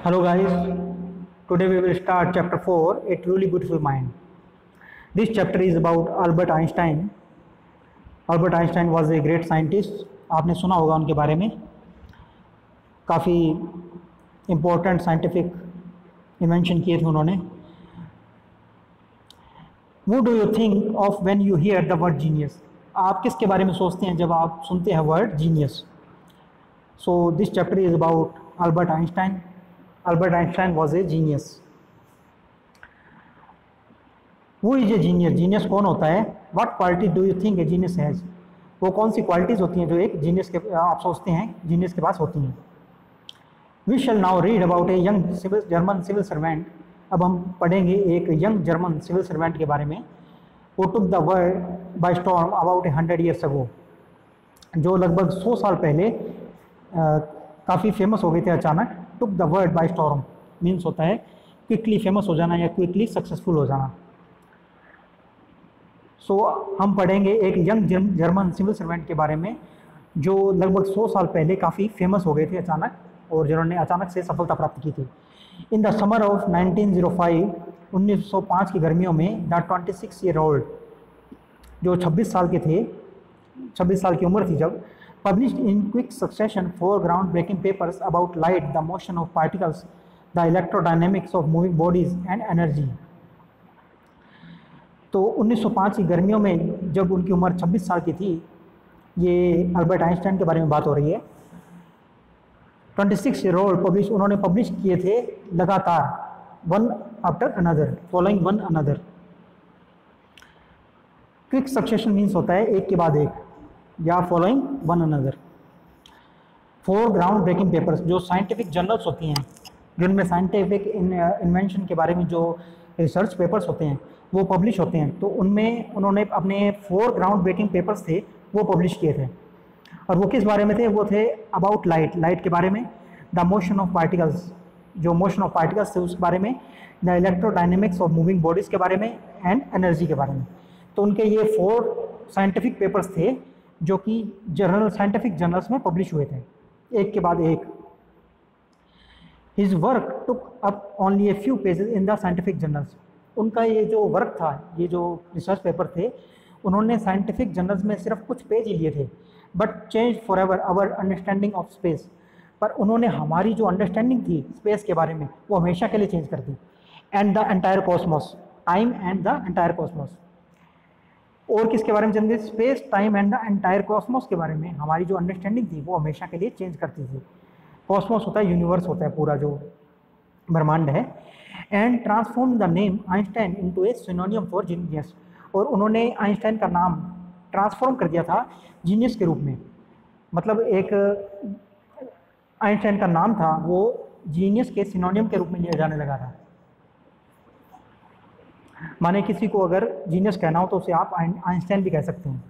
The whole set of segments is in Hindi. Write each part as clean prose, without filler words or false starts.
Hello guys, today we will start chapter 4, A Truly Beautiful Mind. This chapter is about Albert Einstein. Albert Einstein was a great scientist. आपने सुना होगा उनके बारे में. काफ़ी important scientific invention किए थे उन्होंने. What do you think of when you hear the word genius? आप किसके बारे में सोचते हैं जब आप सुनते हैं word genius? So this chapter is about Albert Einstein. Albert Einstein was a genius. Who is a genius? Genius कौन होता है? What quality do you think a genius has? वो कौन सी क्वालिटीज़ होती हैं जो एक जीनियस के आप सोचते हैं जीनियस के पास होती हैं. We shall now read about a young German civil servant. अब हम पढ़ेंगे एक यंग जर्मन सिविल सर्वेंट के बारे में. Who took the world by storm about 100 years ago. जो लगभग 100 साल पहले काफ़ी फेमस हो गए थे अचानक. Took the word by storm means होता है क्विकली फेमस हो जाना या क्विकली सक्सेसफुल हो जाना. सो हम पढ़ेंगे एक यंग जर्मन सिविल सर्वेंट के बारे में जो लगभग 100 साल पहले काफ़ी फेमस हो गए थे अचानक और जिन्होंने अचानक से सफलता प्राप्त की थी. इन द समर ऑफ 1905 1905 की गर्मियों में द 26 ईयर ओल्ड जो 26 साल के थे 26 साल की उम्र थी जब published in quick succession 4 groundbreaking papers about light, the motion of particles, the electrodynamics of moving bodies and energy. तो 1905 की गर्मियों में जब उनकी उम्र 26 साल की थी, ये अल्बर्ट आइंस्टाइन के बारे में बात हो रही है. 26 ईयर ओल्ड उन्होंने पब्लिश किए थे लगातार one after another following one another. Quick succession means होता है एक के बाद एक या following one another. 4 ground breaking papers जो साइंटिफिक जर्नल्स होती हैं जिनमें साइंटिफिक इन्वेंशन के बारे में जो रिसर्च पेपर्स होते हैं वो पब्लिश होते हैं. तो उनमें उन्होंने अपने 4 ग्राउंड ब्रेकिंग पेपर्स थे वो पब्लिश किए थे. और वो किस बारे में थे? वो थे अबाउट लाइट के बारे में, द मोशन ऑफ पार्टिकल्स जो मोशन ऑफ पार्टिकल्स थे उस बारे में, the electrodynamics of moving bodies के बारे में एंड एनर्जी के बारे में. तो उनके ये 4 साइंटिफिक पेपर्स थे जो कि साइंटिफिक जर्नल्स में पब्लिश हुए थे एक के बाद एक. His work took up only a few pages in the scientific journals. उनका ये जो वर्क था, ये जो रिसर्च पेपर थे, उन्होंने साइंटिफिक जर्नल्स में सिर्फ कुछ पेज ही लिए थे. But change forever our understanding of space. पर उन्होंने हमारी जो अंडरस्टैंडिंग थी स्पेस के बारे में वो हमेशा के लिए चेंज कर दी. And the entire cosmos, time and the entire cosmos. और किसके बारे में change? Space, time and the entire cosmos के बारे में हमारी जो अंडरस्टैंडिंग थी वो हमेशा के लिए चेंज करती थी. कॉस्मोस होता है यूनिवर्स, होता है पूरा जो ब्रह्मांड है. And transform the name Einstein into A सिनोनियम for genius. और उन्होंने आइंस्टाइन का नाम ट्रांसफॉर्म कर दिया था जीनियस के रूप में. मतलब एक आइंस्टाइन का नाम था वो जीनियस के सिनोनियम के रूप में लिया जाने लगा था. माने किसी को अगर जीनियस कहना हो तो उसे आप आइंस्टाइन भी कह सकते हैं.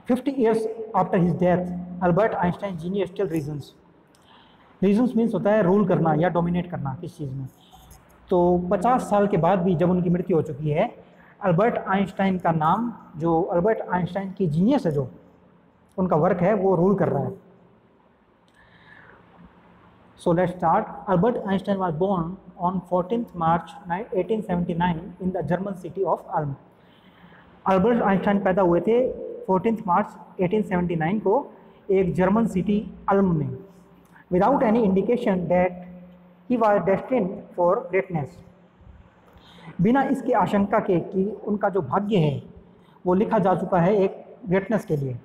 50 years after his death Albert Einstein genius still reigns. Reigns means होता है रूल करना या डोमिनेट करना किस चीज़ में. तो 50 साल के बाद भी जब उनकी मृत्यु हो चुकी है, अल्बर्ट आइंस्टाइन का नाम, जो अल्बर्ट आइंस्टाइन की जीनियस है, जो उनका वर्क है, वो रूल कर रहा है. So let's start. Albert Einstein was born on 14th March 1879 in the German city of Ulm. Albert Einstein पैदा हुए थे 14th March 1879 को एक जर्मन सिटी अल्म में. Without any indication that he was destined for greatness. बिना इसके आशंका के कि उनका जो भाग्य है वो लिखा जा चुका है एक ग्रेटनेस के लिए.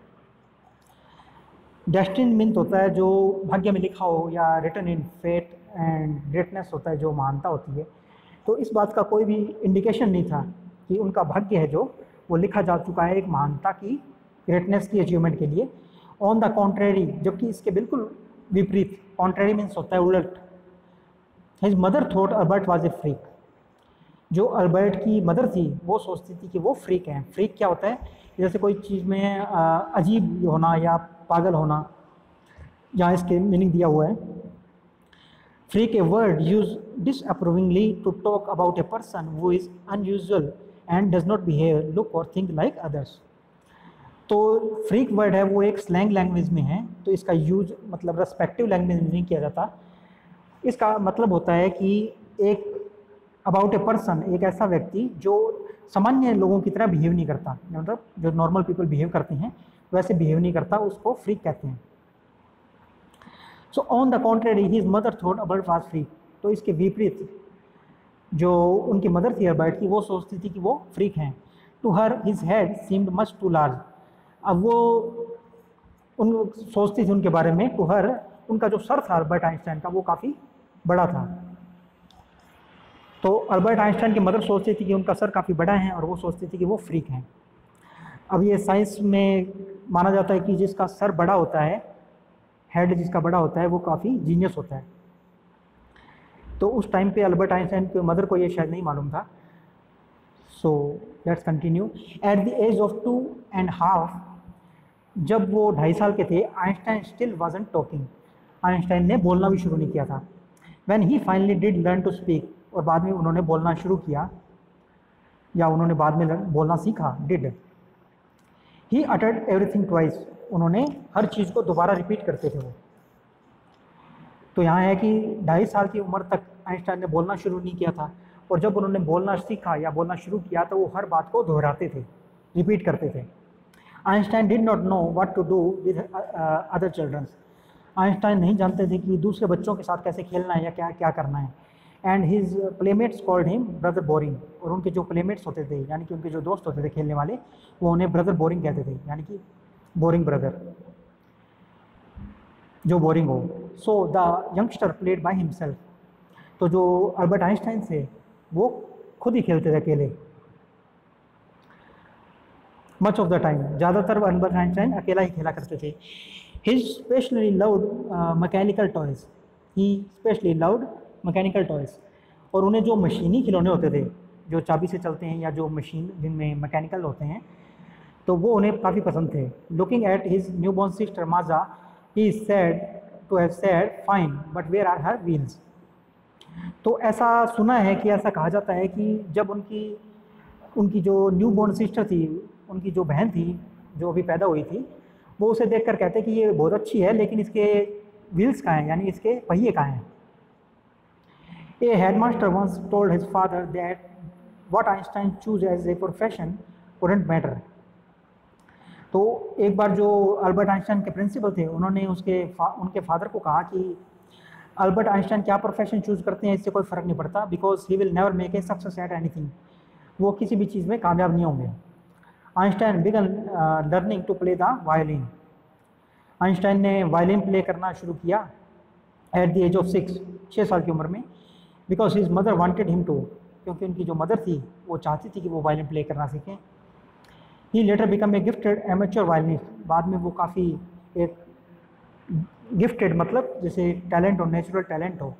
डेस्टिन मीन्स होता है जो भाग्य में लिखा हो या written in fate, and greatness होता है जो महानता होती है. तो इस बात का कोई भी इंडिकेशन नहीं था कि उनका भाग्य है जो वो लिखा जा चुका है एक महानता की, ग्रेटनेस की अचीवमेंट के लिए. ऑन द कॉन्ट्रेरी, जबकि इसके बिल्कुल विपरीत, कॉन्ट्रेरी मीन्स होता है उलट. His mother thought Albert was a freak. जो अल्बर्ट की मदर थी वो सोचती थी कि वो फ्रीक हैं. फ्रीक क्या होता है? जैसे कोई चीज़ में अजीब होना या पागल होना, जहाँ इसके मीनिंग दिया हुआ है. Freak a word use disapprovingly to talk about a person who is unusual and does not behave, look or think like others. तो फ्रीक वर्ड है वो एक स्लैंग लैंग्वेज में है, तो इसका यूज मतलब रेस्पेक्टिव लैंग्वेज में नहीं किया जाता. इसका मतलब होता है कि एक अबाउट ए पर्सन, एक ऐसा व्यक्ति जो सामान्य लोगों की तरह बिहेव नहीं करता, मतलब जो नॉर्मल पीपल बिहेव करते हैं वैसे बिहेव नहीं करता, उसको फ्रीक कहते हैं। So on the contrary his mother thought Albert was freak. तो इसके विपरीत जो उनकी मदर थी अल्बर्ट की, वो सोचती थी कि वो फ्रीक हैं। To her his head seemed much too large. अब वो उन सोचती थी उनके बारे में, टू हर, उनका जो सर था अल्बर्ट आइंस्टाइन का वो काफ़ी बड़ा था। तो अल्बर्ट आइंस्टाइन की मदर सोचती थी कि उनका सर काफ़ी बड़ा है और वो सोचती थी कि वो फ्रीक हैं। अब ये साइंस में माना जाता है कि जिसका सर बड़ा होता है, हेड जिसका बड़ा होता है, वो काफ़ी जीनियस होता है। तो उस टाइम पे अल्बर्ट आइंस्टाइन की मदर को ये शायद नहीं मालूम था। So let's continue. At the age of 2.5, जब वो 2.5 साल के थे, Einstein still wasn't talking. Einstein ने बोलना भी शुरू नहीं किया था। When he finally did learn to speak, और बाद में उन्होंने बोलना शुरू किया, या उन्होंने बाद में बोलना सीखा, did. He uttered everything twice, उन्होंने हर चीज़ को दोबारा रिपीट करते थे वो। तो यहाँ है कि 2.5 साल की उम्र तक आइंस्टाइन ने बोलना शुरू नहीं किया था, और जब उन्होंने बोलना सीखा या बोलना शुरू किया तो वो हर बात को दोहराते थे, रिपीट करते थे। Einstein did not know what to do with other childrens. Einstein नहीं जानते थे कि दूसरे बच्चों के साथ कैसे खेलना है या क्या क्या करना है। And his playmates called him brother boring, और उनके जो प्लेमेट्स होते थे, यानी कि उनके जो दोस्त होते थे खेलने वाले, वो उन्हें ब्रदर बोरिंग कहते थे, यानी कि बोरिंग ब्रदर, जो बोरिंग हो। So the youngster played by himself. तो जो अल्बर्ट आइंस्टाइन थे वो खुद ही खेलते थे अकेले, मच ऑफ द टाइम, ज़्यादातर अल्बर्ट आइंस्टाइन अकेला ही खेला करते थे। ही स्पेशली लव्ड मैकेनिकल टॉयज़, ही स्पेशली लव्ड मैकेनिकल टॉयज़। और उन्हें जो मशीनी खिलौने होते थे, जो चाबी से चलते हैं या जो मशीन जिनमें मैकेनिकल होते हैं, तो वो उन्हें काफ़ी पसंद थे। Looking at his newborn sister Maja, he said to have said fine but where are her wheels. तो ऐसा सुना है कि ऐसा कहा जाता है कि जब उनकी जो न्यूबॉर्न सिस्टर थी, उनकी जो बहन थी जो अभी पैदा हुई थी, वो उसे देखकर कहते कि ये बहुत अच्छी है, लेकिन इसके व्हील्स कहाँ हैं, यानी इसके पहिए कहाँ हैं। A headmaster once told his father that what Einstein choose as a profession wouldn't matter. तो एक बार जो अल्बर्ट आइंस्टाइन के प्रिंसिपल थे, उन्होंने उनके फादर को कहा कि अल्बर्ट आइंस्टाइन क्या प्रोफेशन चूज़ करते हैं इससे कोई फ़र्क नहीं पड़ता, because he will never make a success at anything. वो किसी भी चीज़ में कामयाब नहीं होंगे। Einstein began learning to play the violin. Einstein ने वायलिन प्ले करना शुरू किया एट द एज ऑफ 6 साल की उम्र में, because his mother wanted him to, क्योंकि उनकी जो मदर थी वो चाहती थी कि वो वायलिन प्ले करना सीखें। He later become a gifted amateur violinist. बाद में वो काफ़ी एक गिफ्टेड, मतलब जैसे टैलेंट हो, नेचुरल टैलेंट हो,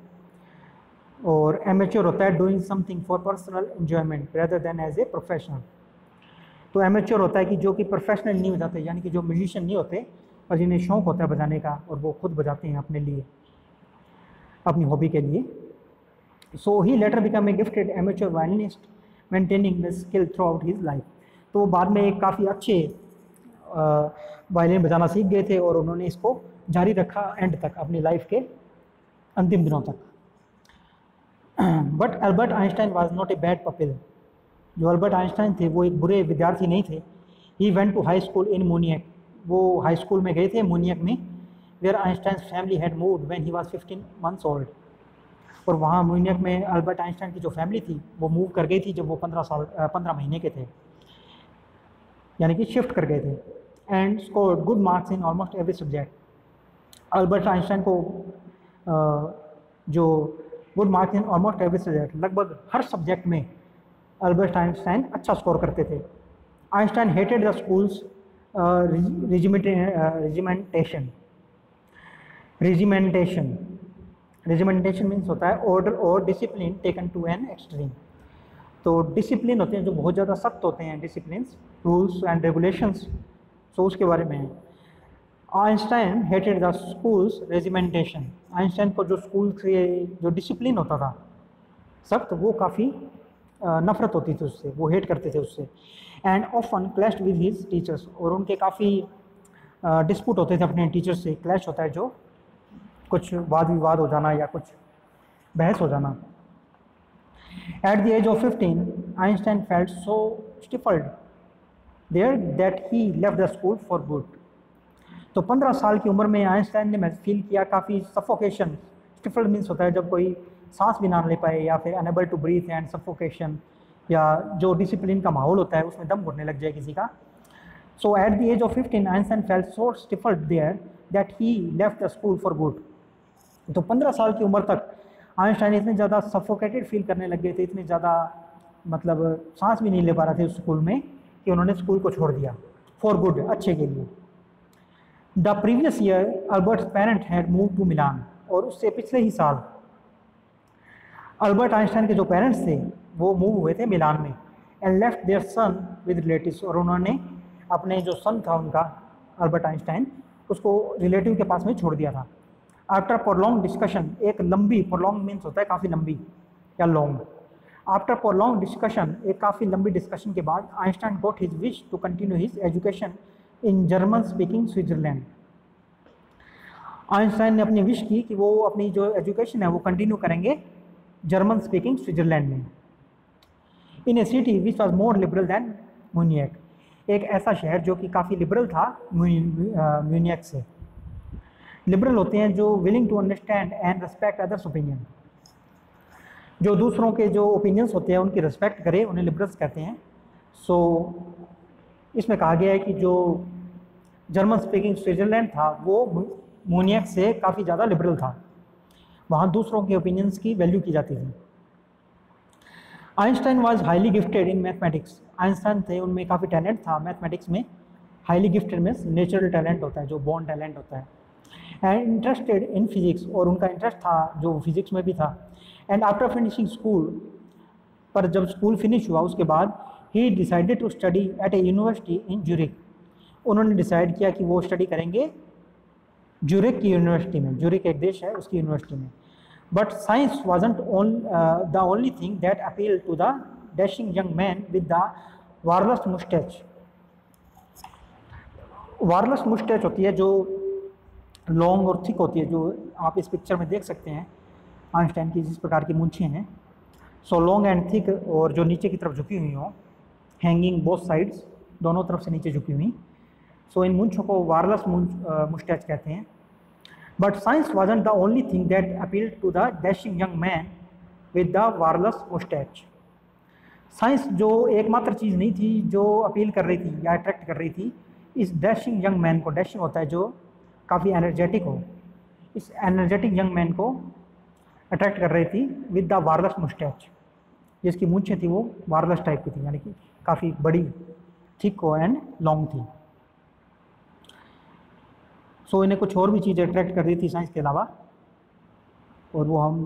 और एमेच्योर होता है doing something for personal enjoyment rather than as a professional. तो एमेच्योर होता है कि जो कि प्रोफेशनल नहीं हो जाते, यानी कि जो म्यूजिशियन नहीं होते और जिन्हें शौक होता है बजाने का, और वो खुद बजाते हैं अपने लिए, अपनी हॉबी के लिए। So he later become a gifted amateur violinist maintaining the skill throughout his life. तो वो बाद में एक काफ़ी अच्छे वायलिन बजाना सीख गए थे, और उन्होंने इसको जारी रखा एंड तक, अपनी लाइफ के अंतिम दिनों तक। But Albert Einstein was not a bad pupil. जो अल्बर्ट आइंस्टाइन थे वो एक बुरे विद्यार्थी नहीं थे। He went to high school in Munich. वो हाई स्कूल में गए थे मोनियक में, where Einstein family had moved when he was 15 months old. और वहाँ मोनियक में अल्बर्ट आइंस्टाइन की जो फैमिली थी वो मूव कर गई थी जब वो 15 महीने के थे, यानी कि शिफ्ट कर गए थे। And scored good marks in almost every subject. Albert Einstein को जो good marks in almost every subject, लगभग हर सब्जेक्ट में अल्बर्ट आइंस्टाइन अच्छा स्कोर करते थे। Einstein hated the school's regimentation means होता है ऑर्डर और discipline taken to an extreme. तो डिसिप्लिन होते हैं जो बहुत ज़्यादा सख्त होते हैं, डिसिप्लिन, रूल्स एंड रेगुलेशंस, तो उसके बारे में है। Einstein hated the school's regimentation. Einstein को जो स्कूल से जो डिसिप्लिन होता था सख्त, वो काफ़ी नफ़रत होती थी उससे, वो हेट करते थे उससे। And often clashed with his teachers. और उनके काफ़ी डिस्प्यूट होते थे अपने टीचर्स से। क्लैश होता है जो कुछ वाद विवाद हो जाना या कुछ बहस हो जाना। At the age of 15 Einstein felt so stifled there that he left the school for good. तो 15 साल की उम्र में आइंस्टाइन ने फील किया काफ़ी सफोकेशन। स्टिफल्ड मीन्स होता है जब कोई सांस भी ना ले पाए, या फिर unable to breathe and suffocation, या जो डिसिप्लिन का माहौल होता है उसमें दम घुटने लग जाए किसी का। So at the age of 15 Einstein felt so stifled there that he left the school for good. तो 15 साल की उम्र तक आइंस्टाइन इतने ज़्यादा सफोकेटेड फील करने लग गए थे, इतने ज़्यादा मतलब सांस भी नहीं ले पा रहे थे उस स्कूल में, कि उन्होंने स्कूल को छोड़ दिया फॉर गुड, अच्छे के लिए। The previous year Albert's parent had move to Milan. और उससे पिछले ही साल अल्बर्ट आइंस्टाइन के जो पेरेंट्स थे वो मूव हुए थे मिलान में, and left their son with relatives. और उन्होंने अपने जो सन था उनका अल्बर्ट आइंस्टाइन, उसको रिलेटिव के पास में छोड़ दिया था। आफ्टर प्रोलॉन्ग डिस्कशन, एक लंबी, प्रोलॉन्ग मीन्स होता है काफ़ी लंबी या लॉन्ग। आफ्टर प्रोलॉन्ग डिस्कशन, एक काफ़ी लंबी डिस्कशन के बाद Einstein got his wish to continue his education in German speaking Switzerland. Einstein ने अपनी विश की कि वो अपनी जो एजुकेशन है वो कंटिन्यू करेंगे जर्मन स्पीकिंग स्विट्जरलैंड में। In a city which was more liberal than Munich, एक ऐसा शहर जो कि काफ़ी लिबरल था म्यूनिख से। लिबरल होते हैं जो willing to understand and respect others opinion, जो दूसरों के जो ओपिनियंस होते हैं उनकी रिस्पेक्ट करे, उन्हें लिबरल्स कहते हैं। सो इसमें कहा गया है कि जो जर्मन स्पीकिंग स्विट्जरलैंड था वो म्यूनिख से काफ़ी ज़्यादा लिबरल था, वहाँ दूसरों के ओपिनियंस की वैल्यू की जाती थी। Einstein was highly gifted in mathematics, Einstein थे उनमें काफ़ी टैलेंट था मैथमेटिक्स में। Highly gifted means natural talent होता है, जो बॉर्न टैलेंट होता है। एंड इंटरेस्टेड इन फिजिक्स, और उनका इंटरेस्ट था जो फिजिक्स में भी था। एंड आफ्टर फिनिशिंग स्कूल, पर जब स्कूल फिनिश हुआ उसके बाद he decided to study at a university in Zurich, उन्होंने डिसाइड किया कि वो स्टडी करेंगे ज्यूरिख की यूनिवर्सिटी में। ज्यूरिख एक देश है, उसकी यूनिवर्सिटी में। But science wasn't the only thing that appeal to the dashing young man with the wireless moustache. Wireless moustache होती है जो लॉन्ग और थिक होती है, जो आप इस पिक्चर में देख सकते हैं आइंस्टाइन की जिस प्रकार की मूंछें हैं। सो लॉन्ग एंड थिक, और जो नीचे की तरफ झुकी हुई हो, हैंगिंग बोथ साइड्स, दोनों तरफ से नीचे झुकी हुई। सो इन मूंछों को वायरलेस मुस्टैच कहते हैं। But science wasn't the only thing that appealed to the dashing young man with the wireless moustache. Science जो एकमात्र चीज़ नहीं थी जो अपील कर रही थी या अट्रैक्ट कर रही थी इस डैशिंग यंग मैन को। डैशिंग होता है जो काफ़ी एनर्जेटिक हो, इस एनर्जेटिक यंग मैन को अट्रैक्ट कर रही थी विद द वायरलेस मुस्टैच, जिसकी मूंछें थी वो वायरलेस टाइप की थी, यानी कि काफ़ी बड़ी, थिक एंड लॉन्ग थी। सो इन्हें कुछ और भी चीज़ें अट्रैक्ट कर रही थी साइंस के अलावा, और वो हम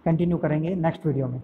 कंटिन्यू करेंगे नेक्स्ट वीडियो में।